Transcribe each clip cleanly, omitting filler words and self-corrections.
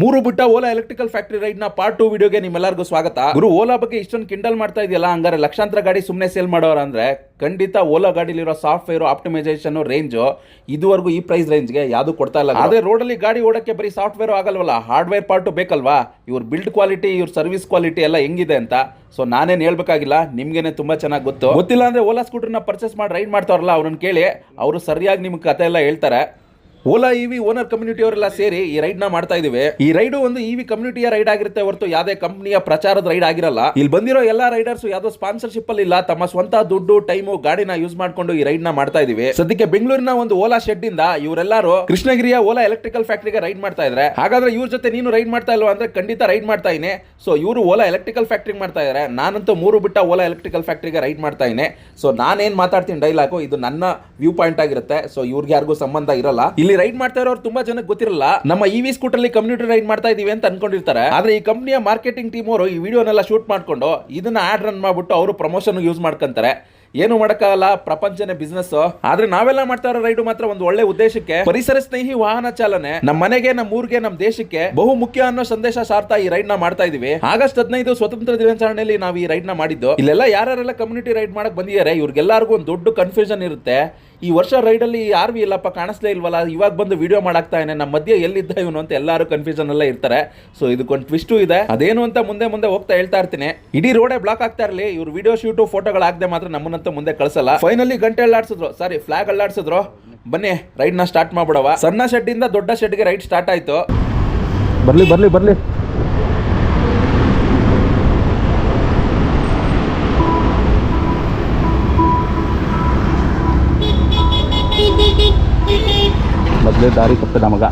ಮೂರು ಬಿಟ್ಟ Ola electrical factory ride ನ ಪಾರ್ಟ್ 2 ವಿಡಿಯೋಗೆ ನಿಮ್ಮೆಲ್ಲರಿಗೂ ಸ್ವಾಗತ. ಗುರು, ಓಲಾ ಬಗ್ಗೆ ಇಷ್ಟೊಂದು ಕಿಂಡಲ್ ಮಾಡ್ತಾ ಇದೆಯಲ್ಲ, ಹಂಗಾರೆ ಲಕ್ಷಾಂತರ ಗಾಡಿ ಸುಮ್ಮನೆ ಸೇಲ್ ಮಾಡೋರ ಅಂದ್ರೆ ಖಂಡಿತ ಓಲಾ ಗಾಡಿಲಿರೋ ಸಾಫ್ಟ್ವೇರ್ ಆಪ್ಟಿಮೈಸೇಷನ್ ರೇಂಜ್ ಇದುವರೆಗೂ ಈ ಪ್ರೈಸ್ ರೇಂಜ್ಗೆ ಯಾವುದು ಕೊಡ್ತಾ ಇಲ್ಲ. ಆದ್ರೆ ರೋಡಲ್ಲಿ ಗಾಡಿ ಓಡಕ್ಕೆ ಬರೀ ಸಾಫ್ಟ್ವೇರ್ ಆಗಲ್ವಲ್ಲ, ಹಾರ್ಡ್ವೇರ್ ಪಾರ್ಟ್ ಬೇಕಲ್ವಾ. ಇವ್ರ ಬಿಲ್ಡ್ ಕ್ವಾಲಿಟಿ, ಇವ್ರ ಸರ್ವಿಸ್ ಕ್ವಾಲಿಟಿ ಎಲ್ಲ ಹೆಂಗಿದೆ ಅಂತ ಸೊ ನಾನೇನು ಹೇಳ್ಬೇಕಾಗಿಲ್ಲ, ನಿಮ್ಗೇನೆ ತುಂಬಾ ಚೆನ್ನಾಗಿ ಗೊತ್ತಿಲ್ಲ ಅಂದ್ರೆ ಓಲಾ ಸ್ಕೂಟರ್ನ ಪರ್ಚೇಸ್ ಮಾಡಿ ರೈಡ್ ಮಾಡ್ತಾರಲ್ಲ ಅವ್ರನ್ನ ಕೇಳಿ, ಅವರು ಸರಿಯಾಗಿ ನಿಮ್ಗೆ ಕತೆ ಎಲ್ಲ ಹೇಳ್ತಾರೆ. ಓಲಾ ಇವಿ ಓನರ್ ಕಮ್ಯುನಿಟಿ ಅವರೆಲ್ಲ ಸೇರಿ ಈ ರೈಡ್ ನ ಮಾಡ್ತಾ ಇದೀವಿ. ಈ ರೈಡ್ ಒಂದು ಇವಿ ಕಮ್ಯುನಿಟಿಯ ರೈಡ್ ಆಗಿರುತ್ತೆ ಹೊರತು ಯಾವುದೇ ಕಂಪನಿಯ ಪ್ರಚಾರದ ರೈಡ್ ಆಗಿರಲ್ಲ. ಇಲ್ಲಿ ಬಂದಿರೋ ಎಲ್ಲಾ ರೈಡರ್ಸ್ ಯಾವ್ದೋ ಸ್ಪಾನ್ಸರ್ಶಿಪ್ ಅಲ್ಲಿ ಇಲ್ಲ, ತಮ್ಮ ಸ್ವಂತ ದುಡ್ಡು ಟೈಮು ಗಾಡಿನ ಯೂಸ್ ಮಾಡ್ಕೊಂಡು ಈ ರೈಡ್ ನ ಮಾಡ್ತಾ ಇದೀವಿ. ಸದ್ಯಕ್ಕೆ ಬೆಂಗಳೂರಿನ ಒಂದು ಓಲಾ ಶೆಡ್ ಇಂದ ಇವರೆಲ್ಲರೂ ಕೃಷ್ಣಗಿರಿಯ ಓಲಾ ಎಲೆಕ್ಟ್ರಿಕಲ್ ಫ್ಯಾಕ್ಟರಿಗೆ ರೈಡ್ ಮಾಡ್ತಾ ಇದ್ದಾರೆ. ಹಾಗಾದ್ರೆ ಇವ್ರ ಜೊತೆ ನೀನು ರೈಡ್ ಮಾಡ್ತಾ ಇಲ್ವಾ ಅಂದ್ರೆ ಖಂಡಿತ ರೈಡ್ ಮಾಡ್ತಾ ಇದೀನಿ. ಸೊ ಇವರು ಓಲಾ ಎಲೆಕ್ಟ್ರಿಕಲ್ ಫ್ಯಾಕ್ಟರಿ ಮಾಡ್ತಾ ಇದ್ದಾರೆ, ನಾನಂತೂ ಮೂರು ಬಿಟ್ಟ ಓಲಾ ಎಲೆಕ್ಟ್ರಿಕಲ್ ಫ್ಯಾಕ್ಟರಿಗೆ ರೈಡ್ ಮಾಡ್ತಾ ಇದೀನಿ. ಸೊ ನಾನೇನ್ ಮಾತಾಡ್ತೀನಿ ಡೈಲಾಗು ಇದು ನನ್ನ ವ್ಯೂ ಪಾಯಿಂಟ್ ಆಗಿರುತ್ತೆ. ಸೊ ಇವ್ರಿಗೆ ಯಾರಿಗೂ ಸಂಬಂಧ ಇರಲ್ಲ. ಇಲ್ಲಿ ರೈಡ್ ಮಾಡ್ತಾ ಇರೋರು ತುಂಬಾ ಜನಕ್ಕೆ ಗೊತ್ತಿರಲ್ಲ, ನಮ್ಮ ಇವಿ ಸ್ಕೂಟರ್ ಅಲ್ಲಿ ಕಮ್ಯುನಿಟಿ ರೈಡ್ ಮಾಡ್ತಾ ಇದೀವಿ ಅಂತ ಅನ್ಕೊಂಡಿರ್ತಾರೆ. ಆದ್ರೆ ಈ ಕಂಪನಿಯ ಮಾರ್ಕೆಟಿಂಗ್ ಟೀಮ್ ಅವರು ಈ ವಿಡಿಯೋನೆಲ್ಲ ಶೂಟ್ ಮಾಡ್ಕೊಂಡು ಇದನ್ನ ಆಡ್ ರನ್ ಮಾಡ್ಬಿಟ್ಟು ಅವರು ಪ್ರಮೋಷನ್ ಯೂಸ್ ಮಾಡ್ಕೊಂತಾರೆ. ಏನು ಮಾಡಕ್ಕಾಗಲ್ಲ, ಪ್ರಪಂಚನೇ ಬಿಸ್ನೆಸ್. ಆದ್ರೆ ನಾವೆಲ್ಲ ಮಾಡ್ತಾ ಇರೋ ರೈಡ್ ಮಾತ್ರ ಒಂದು ಒಳ್ಳೆ ಉದ್ದೇಶಕ್ಕೆ, ಪರಿಸರ ಸ್ನೇಹಿ ವಾಹನ ಚಾಲನೆ ನಮ್ಮ ಮನೆಗೆ, ನಮ್ಮ ಊರಿಗೆ, ನಮ್ಮ ದೇಶಕ್ಕೆ ಬಹು ಮುಖ್ಯ ಅನ್ನೋ ಸಂದೇಶ ಸಾರ್ತಾ ಈ ರೈಡ್ ನ ಮಾಡ್ತಾ ಇದೀವಿ. ಆಗಸ್ಟ್ 15 ಸ್ವತಂತ್ರ ದಿನಾಚರಣೆಯಲ್ಲಿ ನಾವು ಈ ರೈಡ್ ನ ಮಾಡಿದ್ದು. ಇಲ್ಲೆಲ್ಲ ಯಾರೆಲ್ಲ ಕಮ್ಯುನಿಟಿ ರೈಡ್ ಮಾಡಕ್ ಬಂದಿದ್ದಾರೆ ಇವ್ರಿಗೆಲ್ಲರಿಗೂ ಒಂದು ದೊಡ್ಡ ಕನ್ಫ್ಯೂಷನ್ ಇರುತ್ತೆ. ಈ ವರ್ಷ ರೈಡ್ ಅಲ್ಲಿ ಯಾರು ಇಲ್ಲಪ್ಪ, ಕಾಣಿಸ್ಲೇ ಇಲ್ವಲ್ಲ, ಇವಾಗ ಬಂದು ವಿಡಿಯೋ ಮಾಡಾಕ್ತಾ ಇದ್ದಾನೆ, ನಮ್ಮ ಮಧ್ಯೆ ಎಲ್ಲಿದ್ದ ಇವನು ಅಂತ ಎಲ್ಲರೂ ಕನ್ಫ್ಯೂಷನ್ ಎಲ್ಲ ಇರ್ತಾರೆ. ಸೊ ಇದಕ್ಕೊಂದು ಟ್ವಿಸ್ಟು ಇದೆ, ಅದೇನು ಅಂತ ಮುಂದೆ ಹೋಗ್ತಾ ಹೇಳ್ತಾ ಇರ್ತೀನಿ. ಇಡೀ ರೋಡೇ ಬ್ಲಾಕ್ ಆಗ್ತಾ ಇರಲಿ, ಇವ್ರು ವಿಡಿಯೋ ಶೂಟು ಫೋಟೋಗಳಾಗದೆ ಮಾತ್ರ ನಮ್ಮನ್ನಂತೂ ಮುಂದೆ ಕಳಿಸಲ್ಲ. ಫೈನಲಿ ಗಂಟೆ ಅಲ್ಲಾಡ್ಸಿದ್ರು, ಸಾರಿ ಫ್ಲಾಗ್ ಅಲ್ಲಾಡ್ಸಿದ್ರು. ಬನ್ನಿ ರೈಡ್ ನ ಸ್ಟಾರ್ಟ್ ಮಾಡ್ಬಿಡವ. ಸಣ್ಣ ಶೆಡ್ ಇಂದ ದೊಡ್ಡ ಶೆಡ್ಗೆ ರೈಡ್ ಸ್ಟಾರ್ಟ್ ಆಯ್ತು. ಬರ್ಲಿ ಮೊದಲೇ ದಾರಿ ತಪ್ಪಿದ ನಮಗ.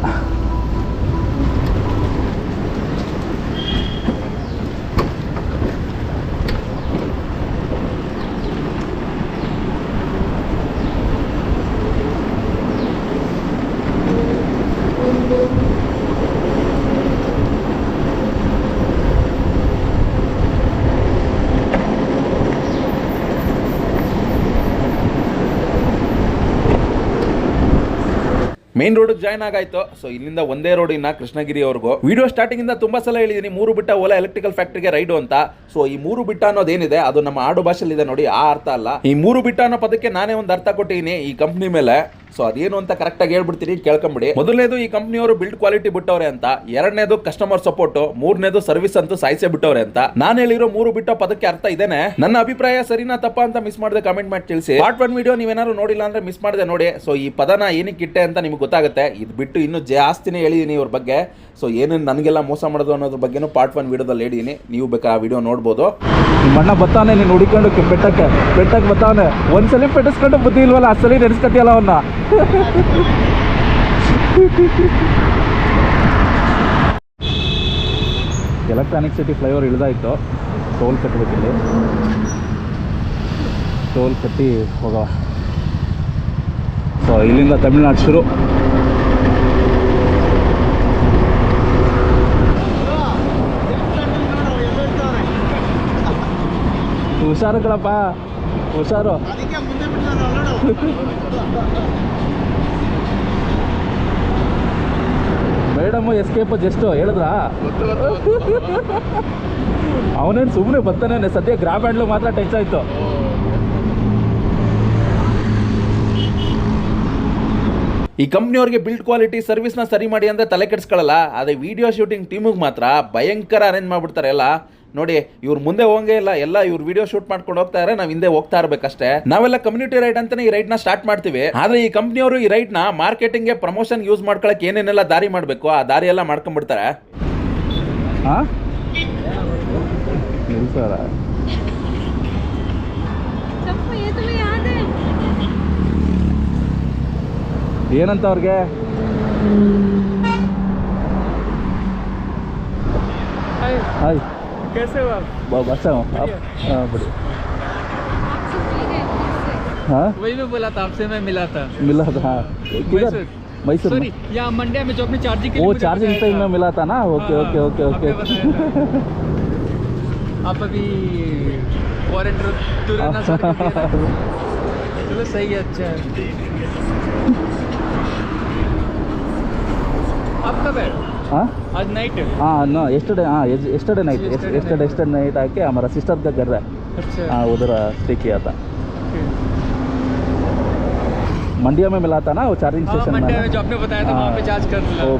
ಮೇನ್ ರೋಡ್ ಜಾಯ್ನ್ ಆಗಾಯ್ತು. ಸೊ ಇಲ್ಲಿಂದ ಒಂದೇ ರೋಡ್ ಇನ್ನ ಕೃಷ್ಣಗಿರಿವರೆಗೂ. ವಿಡಿಯೋ ಸ್ಟಾರ್ಟಿಂಗ್ ಇಂದ ತುಂಬಾ ಸಲ ಹೇಳಿದೀನಿ ಮೂರು ಬಿಟ್ಟ ಓಲಾ ಎಲೆಕ್ಟ್ರಿಕಲ್ ಫ್ಯಾಕ್ಟರಿಗೆ ರೈಡು ಅಂತ. ಸೊ ಈ ಮೂರು ಬಿಟ್ಟ ಅನ್ನೋದೇನಿದೆ ಅದು ನಮ್ಮ ಆಡು ಭಾಷೆಯಲ್ಲಿ ಇದೆ ನೋಡಿ, ಆ ಅರ್ಥ ಅಲ್ಲ. ಈ ಮೂರು ಬಿಟ್ಟ ಅನ್ನೋ ಪದಕ್ಕೆ ನಾನೇ ಒಂದು ಅರ್ಥ ಕೊಟ್ಟಿದ್ದೀನಿ ಈ ಕಂಪ್ನಿ ಮೇಲೆ. ಸೊ ಅದೇನು ಅಂತ ಕರೆಕ್ಟ್ ಆಗಿ ಹೇಳ್ಬಿಡ್ತೀನಿ, ಕೇಳ್ಕೊಂಬಿಡಿ. ಮೊದಲನೇದು ಈ ಕಂಪ್ನಿಯವರು ಬಿಲ್ಡ್ ಕ್ವಾಲಿಟಿ ಬಿಟ್ಟವ್ರೆ ಅಂತ, ಎರಡನೇದು ಕಸ್ಟಮರ್ ಸಪೋರ್ಟ್, ಮೂರನೇದು ಸರ್ವಿಸ್ ಅಂತೂ ಸಾಯಿಸೇ ಬಿಟ್ಟವ್ರೆ ಅಂತ. ನಾನು ಹೇಳಿರೋ ಮೂರು ಬಿಟ್ಟ ಪದಕ್ಕೆ ಅರ್ಥ ಇದೇನೆ. ನನ್ನ ಅಭಿಪ್ರಾಯ ಸರಿನಾ ತಪ್ಪ ಅಂತ ಮಿಸ್ ಮಾಡದೆ ಕಮೆಂಟ್ ಮಾಡಿ ತಿಳಿಸಿ. ಪಾರ್ಟ್ 1 ವಿಡಿಯೋ ನೀವೇನಾದ್ರು ನೋಡಿಲ್ಲ ಅಂದ್ರೆ ಮಿಸ್ ಮಾಡದೆ ನೋಡಿ. ಸೊ ಈ ಪದನ ಏನಕ್ಕೆ ಇಟ್ಟೆ ಅಂತ ನಿಮ್ಗೆ ಗೊತ್ತಾಗುತ್ತೆ. ಇದು ಬಿಟ್ಟು ಇನ್ನೂ ಜಾಸ್ತಿನೇ ಹೇಳಿದೀನಿ ಇವ್ರ ಬಗ್ಗೆ. ಸೊ ಏನೇನು ನನಗೆಲ್ಲ ಮೋಸ ಮಾಡೋದು ಅನ್ನೋದ್ರ ಬಗ್ಗೆನೂ ಪಾರ್ಟ್ 1 ವಿಡಿಯೋದಲ್ಲಿ ಹೇಳಿದೀನಿ, ನೀವು ಬೇಕಾ ಆ ವಿಡಿಯೋ ನೋಡ್ಬೋದು. ನಿಮ್ಮ ಅಣ್ಣ ಬತ್ತಾನೆ, ನೀನು ಹುಡಿಕೊಂಡು ಬೆಟ್ಟಕ್ಕೆ ಬತ್ತಾನೆ. ಒಂದ್ಸಲಿ ಪೆಟ್ಟಿಸ್ಕೊಂಡು ಬುದ್ಧಿ ಇಲ್ವಲ್ಲ, ಅಸಲಿ ನೆನೆಸ್ಕತಿಯಲ್ಲ ಅವನ್ನ. ಎಲೆಕ್ಟ್ರಾನಿಕ್ ಸಿಟಿ ಫ್ಲೈಓವರ್ ಇಳಿದಾಯ್ತು. ಟೋಲ್ ಕಟ್ಟಬೇಕಿಲ್ಲಿ, ಟೋಲ್ ಕಟ್ಟಿ ಹೋಗೋ. ಸೊ ಇಲ್ಲಿಂದ ತಮಿಳ್ನಾಡು ಶುರು. ಹುಷಾರು ಕಣಪ್ಪ, ಹುಷಾರು. ಮೇಡಮ್ ಎಸ್ಕೇಪ್ ಜಸ್ಟ್ ಹೇಳಿದ್ರಾ? ಅವನೇನು ಸುಮ್ಮನೆ ಬರ್ತಾನೆ. ಸದ್ಯ ಗ್ರಾಬ್ ಹ್ಯಾಂಡ್ಲು ಮಾತ್ರ ಟಚ್ ಆಯ್ತು. ಈ ಕಂಪ್ನಿಯವ್ರಿಗೆ ಬಿಲ್ಡ್ ಕ್ವಾಲಿಟಿ ಸರ್ವಿಸ್ನ ಸರಿ ಮಾಡಿ ಅಂದ್ರೆ ತಲೆ ಕೆಡಿಸ್ಕೊಳ್ಳಲ್ಲ. ಅದೇ ವಿಡಿಯೋ ಶೂಟಿಂಗ್ ಟೀಮಿಗೆ ಮಾತ್ರ ಭಯಂಕರ ಅರೇಂಜ್ ಮಾಡ್ಬಿಡ್ತಾರೆ ಎಲ್ಲ. ನೋಡಿ ಇವ್ರು ಮುಂದೆ ಹೋಗಂಗೇ ಇಲ್ಲ, ಎಲ್ಲ ಇವ್ರು ವಿಡಿಯೋ ಶೂಟ್ ಮಾಡ್ಕೊಂಡು ಹೋಗ್ತಾರೆ, ನಾವು ಹಿಂದೆ ಹೋಗ್ತಾ ಇರ್ಬೇಕಷ್ಟೇ. ನಾವೆಲ್ಲ ಕಮ್ಯುನಿಟಿ ರೈಡ್ ಅಂತಾನೆ ಈ ರೈಡ್ ನ ಸ್ಟಾರ್ಟ್ ಮಾಡ್ತೀವಿ. ಆದ್ರೆ ಈ ಕಂಪ್ನಿಯವರು ಈ ರೈಡ್ ನ ಮಾರ್ಕೆಟಿಂಗ್ ಗೆ, ಪ್ರಮೋಷನ್ ಯೂಸ್ ಮಾಡ್ಕೊಳಕ್ ಏನೇನೆಲ್ಲ ದಾರಿ ಮಾಡ್ಬೇಕು ಆ ದಾರಿ ಎಲ್ಲ ಮಾಡ್ಕೊಂಡ್ಬಿಡ್ತಾರೆ. ಏನಂತ ಅವ್ರಿಗೆ ಹಾಯ್, कैसे हो आप? अच्छा हूँ आप? बढ़िया। हाँ वही मैं बोला था आपसे, मैं मिला था हाँ किधर? मैसूर सॉरी, यहाँ मंड्या में जो अपने चार्जिंग के लिए, वो चार्जिंग टाइम में मिला था ना. Okay okay okay okay. आप अभी फॉरेन टूर ना, चलो सही है, अच्छा है. आप कब है? हाँ आज नाइट है। हाँ नो yesterday हाँ yesterday night yesterday night आके हमारा सिस्टर का घर है अच्छा हाँ उधर स्टे किया था मंडिया में मिला था ना वो चार्जिंग हाँ स्टेशन मंडे में में जो आपने बताया था वहाँ पे चार्ज कर मिला। वो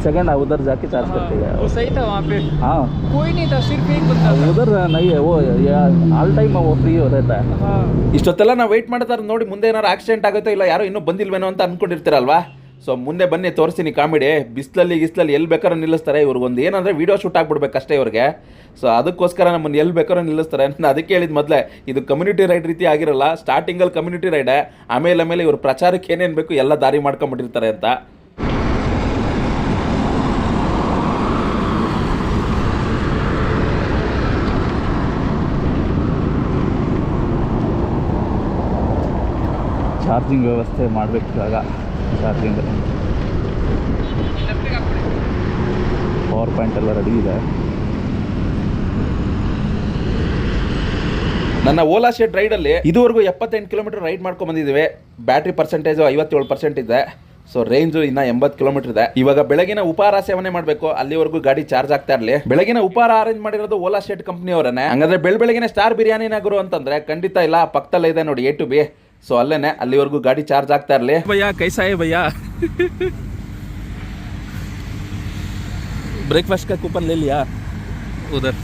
सेकंड उधर जाके चार्ज करके हाँ, गया वो सही था वहाँ पे, हाँ कोई नहीं था, सिर्फ एक बंदा था। उधर नहीं है वो ऑल टाइम वो फ्री रहता है हाँ ಇಷ್ಟೊತ್ತೆಲ್ಲ ನಾವು ವೆಯ್ಟ್ ಮಾಡ್ತಾರೆ ನೋಡಿ, ಮುಂದೆ ಏನಾರು ಆಕ್ಸಿಡೆಂಟ್ ಆಗುತ್ತೋ ಇಲ್ಲ ಯಾರೋ ಇನ್ನೂ ಬಂದಿಲ್ವೇನೋ ಅಂತ ಅನ್ಕೊಂಡಿರ್ತೀರಲ್ವಾ. ಸೊ ಮುಂದೆ ಬನ್ನಿ ತೋರಿಸ್ತೀನಿ ಕಾಮಿಡಿ. ಬಿಸಿಲಲ್ಲಿ ಎಲ್ಲಿ ಬೇಕಾದ್ರೂ ನಿಲ್ಲಿಸ್ತಾರೆ. ಇವ್ರಿಗೊಂದು ಏನಂದರೆ ವೀಡಿಯೋ ಶೂಟ್ ಆಗ್ಬಿಡ್ಬೇಕಷ್ಟೇ ಇವ್ರಿಗೆ. ಸೊ ಅದಕ್ಕೋಸ್ಕರ ನಮ್ಮನ್ನು ಎಲ್ಲಿ ಬೇಕಾದ್ರೂ ನಿಲ್ಲಿಸ್ತಾರೆ. ನಾನು ಅದಕ್ಕೆ ಹೇಳಿದ ಮೊದಲೇ ಇದು ಕಮ್ಯುನಿಟಿ ರೈಡ್ ರೀತಿ ಆಗಿರಲ್ಲ. ಸ್ಟಾರ್ಟಿಂಗಲ್ಲಿ ಕಮ್ಯುನಿಟಿ ರೈಡೇ, ಆಮೇಲೆ ಇವ್ರ ಪ್ರಚಾರಕ್ಕೆ ಏನೇನು ಬೇಕು ಎಲ್ಲ ದಾರಿ ಮಾಡ್ಕೊಂಬಿಟ್ಟಿರ್ತಾರೆ ಅಂತ. ಚಾರ್ಜಿಂಗ್ ವ್ಯವಸ್ಥೆ ಮಾಡಬೇಕು ಇವಾಗ. ಚಾರ್ಜಿಂಗ್ ಪವರ್ ಪಾಯಿಂಟ್ ಎಲ್ಲ ರೆಡಿ ಇದೆ. ನನ್ನ ಓಲಾ ಶೆಡ್ ರೈಡಲ್ಲಿ ಇದುವರೆಗೂ 78 ಕಿಲೋಮೀಟರ್ ರೈಡ್ ಮಾಡ್ಕೊಂಡು ಬಂದಿದ್ದೀವಿ. ಬ್ಯಾಟ್ರಿ ಪರ್ಸೆಂಟೇಜು 57% ಇದೆ. ಸೊ ರೇಂಜು ಇನ್ನ 80 ಕಿಲೋಮೀಟರ್ ಇದೆ. ಇವಾಗ ಬೆಳಗಿನ ಉಪಹಾರ ಸೇವನೆ ಮಾಡಬೇಕು, ಅಲ್ಲಿವರೆಗೂ ಗಾಡಿ ಚಾರ್ಜ್ ಆಗ್ತಾ ಇರಲಿ. ಬೆಳಗಿನ ಉಪಹಾರ ಅರೇಂಜ್ ಮಾಡಿರೋದು ಓಲಾ ಶೆಡ್ ಕಂಪ್ನಿ ಅವರನ್ನೇ. ಹಂಗಾದ್ರೆ ಬೆಳಗಿನ ಸ್ಟಾರ್ ಬಿರಿಯಾನಿನ ಗುರು ಅಂತಂದ್ರೆ ಖಂಡಿತ ಇಲ್ಲ, ಪಕ್ಕದಲ್ಲೇ ಇದೆ ನೋಡಿ A to B. ಸೊ ಅಲ್ಲೇನೆ, ಅಲ್ಲಿವರೆಗೂ ಗಾಡಿ ಚಾರ್ಜ್ ಆಗ್ತಾ ಇರಲಿ. भैया कैसा है भैया ब्रेकफास्ट का कूपन ले लिया उधर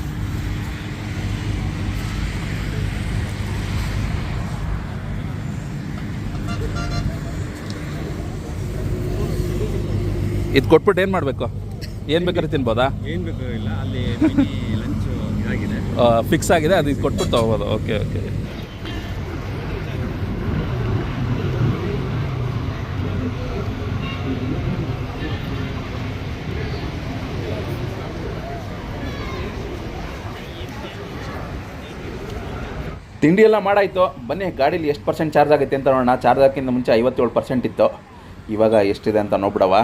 ಇದು ಕೊಟ್ಬಿಟ್ಟು ಏನು ಮಾಡಬೇಕು? ಏನು ಬೇಕಾದ್ರೆ ತಿನ್ಬೋದಾ? ಏನು ಬೇಕು ಇಲ್ಲ, ಅಲ್ಲಿ ಲಂಚ್ ಇದಾಗಿದೆ, ಫಿಕ್ಸ್ ಆಗಿದೆ, ಅದು ಇದು ಕೊಟ್ಬಿಟ್ಟು ತಗೋಬೋದು. Okay okay. ತಿಂಡಿ ಎಲ್ಲ ಮಾಡಾಯ್ತು, ಬನ್ನಿ ಗಾಡೀಲಿ ಎಷ್ಟು ಪರ್ಸೆಂಟ್ ಚಾರ್ಜ್ ಆಗುತ್ತೆ ಅಂತ ನೋಡೋಣ. ಚಾರ್ಜ್ ಹಾಕಿಂದ ಮುಂಚೆ 57% ಇತ್ತು, ಇವಾಗ ಎಷ್ಟಿದೆ ಅಂತ ನೋಡ್ಬಿಡವ.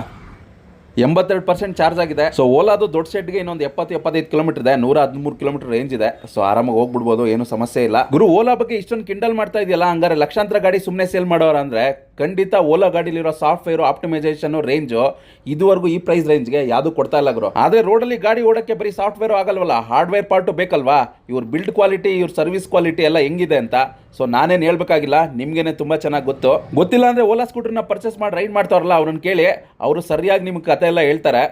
82% ಚಾರ್ಜ್ ಆಗಿದೆ. ಸೊ ಓಲಾದು ದೊಡ್ಡ ಸೆಟ್ಗೆ ಇನ್ನೊಂದು 70-75 ಕಿಲೋಮೀಟರ್ ಇದೆ, 113 ಕಿಲೋಮೀಟರ್ ರೇಂಜ್ ಇದೆ. ಸೊ ಆರಾಮಾಗಿ ಹೋಗ್ಬಿಡ್ಬೋದು, ಏನು ಸಮಸ್ಯೆ ಇಲ್ಲ. ಗುರು ಓಲಾ ಬಗ್ಗೆ ಇಷ್ಟೊಂದು ಕಿಂಡಲ್ ಮಾಡ್ತಾ ಇದೆಯಲ್ಲ, ಹಂಗಾರೆ ಲಕ್ಷಾಂತರ ಗಾಡಿ ಸುಮ್ಮನೆ ಸೇಲ್ ಮಾಡೋರು ಅಂದ್ರೆ ಖಂಡಿತ ಓಲಾ ಗಾಡಿಲಿರೋ ಸಾಫ್ಟ್ವೇರು, ಆಪ್ಟಿಮೈಸೇಷನ್ ರೇಂಜು ಇದುವರೆಗೂ ಈ ಪ್ರೈಸ್ ರೇಂಜ್ಗೆ ಯಾವುದು ಕೊಡ್ತಾ ಇಲ್ಲ ಗುರು. ಆದರೆ ರೋಡಲ್ಲಿ ಗಾಡಿ ಓಡೋಕ್ಕೆ ಬರೀ ಸಾಫ್ಟ್ವೇರ್ ಆಗಲ್ವಲ್ಲ, ಹಾರ್ಡ್ವೇರ್ ಪಾರ್ಟು ಬೇಕಲ್ವಾ. ಇವ್ರ ಬಿಲ್ಡ್ ಕ್ವಾಲಿಟಿ, ಇವ್ರ ಸರ್ವಿಸ್ ಕ್ವಾಲಿಟಿ ಎಲ್ಲ ಹೆಂಗಿದೆ ಅಂತ ಸೊ ನಾನೇನು ಹೇಳ್ಬೇಕಾಗಿಲ್ಲ, ನಿಮ್ಗೇನೆ ತುಂಬ ಚೆನ್ನಾಗಿ ಗೊತ್ತಿಲ್ಲ ಅಂದರೆ ಓಲಾ ಸ್ಕೂಟರ್ನ ಪರ್ಚೇಸ್ ಮಾಡಿ ರೈಡ್ ಮಾಡ್ತಾರಲ್ಲ ಅವ್ರನ್ನ ಕೇಳಿ, ಅವರು ಸರಿಯಾಗಿ ನಿಮ್ಗೆ ಕತೆ ಎಲ್ಲ ಹೇಳ್ತಾರೆ.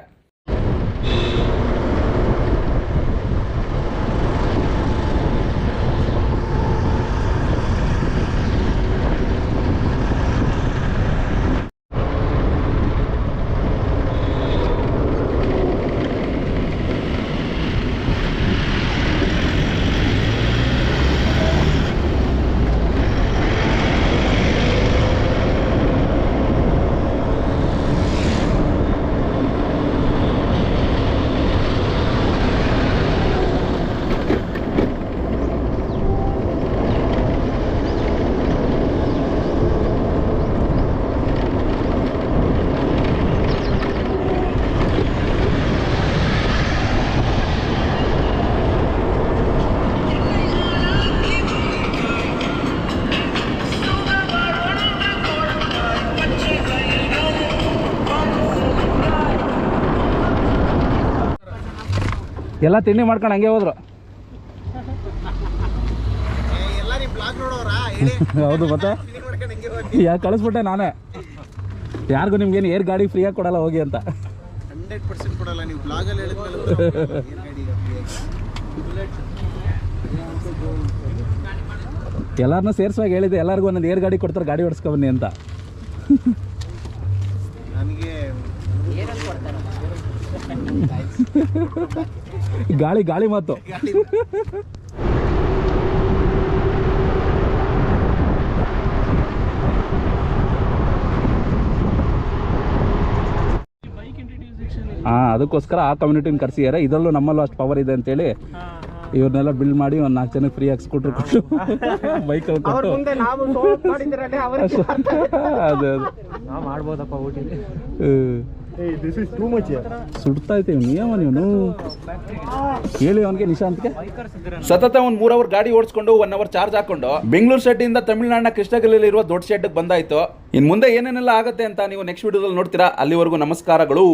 ಎಲ್ಲ ತಿಂಡಿ ಮಾಡ್ಕೊಂಡು ಹಂಗೆ ಹೋದ್ರು. ಹೌದು ಮತ್ತೆ ಯಾಕೆ ಕಳಿಸ್ಬಿಟ್ಟೆ ನಾನೇ. ಯಾರಿಗೂ ನಿಮ್ಗೇನು ಏರ್ ಗಾಡಿ ಫ್ರೀಯಾಗಿ ಕೊಡಲ್ಲ ಹೋಗಿ ಅಂತ. 100% ಕೊಡಲ್ಲ, ನೀವು ಬ್ಲಾಗಲ್ಲಿ ಹೇಳಿದ್ಮೇಲೆ ಎಲ್ಲರನ್ನೂ ಸೇರಿಸುವಾಗ ಹೇಳಿದೆ, ಎಲ್ಲರಿಗೂ ಒಂದೊಂದು ಏರ್ ಗಾಡಿ ಕೊಡ್ತಾರೆ, ಗಾಡಿ ಓಡಿಸ್ಕೊ ಬನ್ನಿ ಅಂತ. ನನಗೆ ಗಾಳಿ ಮಾತು. ಹಾಂ, ಅದಕ್ಕೋಸ್ಕರ ಆ ಕಮ್ಯುನಿಟಿನ ಕರ್ಸಿದ್ದಾರೆ. ಇದರಲ್ಲೂ ನಮ್ಮಲ್ಲೂ ಅಷ್ಟು ಪವರ್ ಇದೆ ಅಂತೇಳಿ ಇವ್ರನ್ನೆಲ್ಲ ಬಿಲ್ಡ್ ಮಾಡಿ ಒಂದು 4 ಜನಕ್ಕೆ ಫ್ರೀಯಾಗಿ ಸ್ಕೂಟ್ರ್ ಕೊಟ್ಟು ಬೈಕಲ್ಲಿ ಕೊಟ್ಟು ಅದೇ ಮಾಡ್ಬೋದಪ್ಪ ಊಟಿಲಿ. ಸುಡ್ತಾ ಇದ್ದೀವಿ ನೀವು ಹೇಳಿ ಅವನಿಗೆ, ನಿಶಾಂತ್ಗೆ. ಸತತ ಒಂದು 3 ಅವರ್ ಗಾಡಿ ಓಡಿಸ್ಕೊಂಡು 1 ಅವರ್ ಚಾರ್ಜ್ ಹಾಕೊಂಡು ಬೆಂಗಳೂರು ಶೆಡ್ ಇಂದ ತಮಿಳುನಾಡಿನ ಕೃಷ್ಣಗಿರಿಯಲ್ಲಿರುವ ದೊಡ್ಡ ಶೆಡ್ಗೆ ಬಂದಾಯ್ತು. ಇನ್ನು ಮುಂದೆ ಏನೇನೆಲ್ಲ ಆಗುತ್ತೆ ಅಂತ ನೀವು ನೆಕ್ಸ್ಟ್ ವಿಡಿಯೋದಲ್ಲಿ ನೋಡ್ತೀರಾ. ಅಲ್ಲಿವರೆಗೂ ನಮಸ್ಕಾರಗಳು.